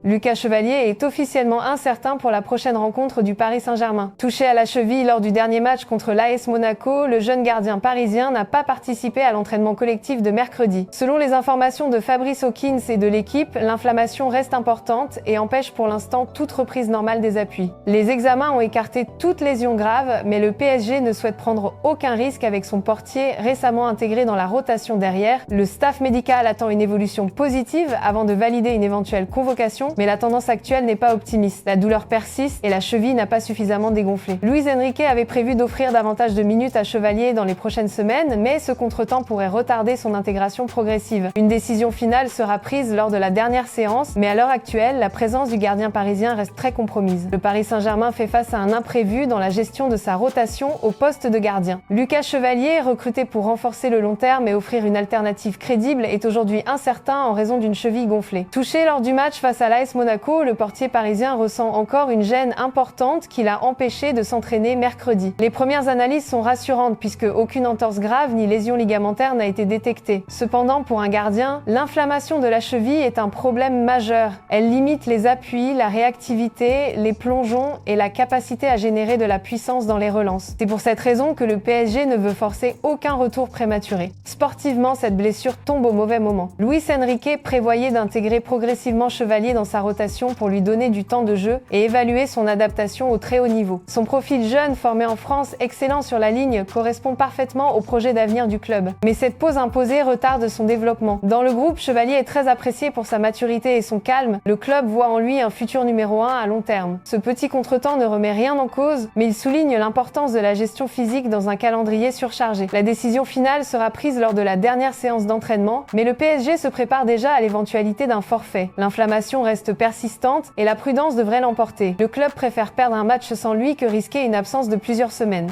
Lucas Chevalier est officiellement incertain pour la prochaine rencontre du Paris Saint-Germain. Touché à la cheville lors du dernier match contre l'AS Monaco, le jeune gardien parisien n'a pas participé à l'entraînement collectif de mercredi. Selon les informations de Fabrice Hawkins et de l'équipe, l'inflammation reste importante et empêche pour l'instant toute reprise normale des appuis. Les examens ont écarté toute lésion grave, mais le PSG ne souhaite prendre aucun risque avec son portier récemment intégré dans la rotation derrière. Le staff médical attend une évolution positive avant de valider une éventuelle convocation, mais la tendance actuelle n'est pas optimiste. La douleur persiste et la cheville n'a pas suffisamment dégonflé. Luis Enrique avait prévu d'offrir davantage de minutes à Chevalier dans les prochaines semaines, mais ce contretemps pourrait retarder son intégration progressive. Une décision finale sera prise lors de la dernière séance, mais à l'heure actuelle, la présence du gardien parisien reste très compromise. Le Paris Saint-Germain fait face à un imprévu dans la gestion de sa rotation au poste de gardien. Lucas Chevalier, recruté pour renforcer le long terme et offrir une alternative crédible, est aujourd'hui incertain en raison d'une cheville gonflée. Touché lors du match face à l'AS Monaco, le portier parisien ressent encore une gêne importante qui l'a empêché de s'entraîner mercredi. Les premières analyses sont rassurantes puisque aucune entorse grave ni lésion ligamentaire n'a été détectée. Cependant, pour un gardien, l'inflammation de la cheville est un problème majeur. Elle limite les appuis, la réactivité, les plongeons et la capacité à générer de la puissance dans les relances. C'est pour cette raison que le PSG ne veut forcer aucun retour prématuré. Sportivement, cette blessure tombe au mauvais moment. Luis Enrique prévoyait d'intégrer progressivement Chevalier dans sa rotation pour lui donner du temps de jeu et évaluer son adaptation au très haut niveau. Son profil jeune, formé en France, excellent sur la ligne, correspond parfaitement au projet d'avenir du club. Mais cette pause imposée retarde son développement. Dans le groupe, Chevalier est très apprécié pour sa maturité et son calme. Le club voit en lui un futur numéro 1 à long terme. Ce petit contretemps ne remet rien en cause, mais il souligne l'importance de la gestion physique dans un calendrier surchargé. La décision finale sera prise lors de la dernière séance d'entraînement, mais le PSG se prépare déjà à l'éventualité d'un forfait. L'inflammation reste persistante et la prudence devrait l'emporter. Le club préfère perdre un match sans lui que risquer une absence de plusieurs semaines.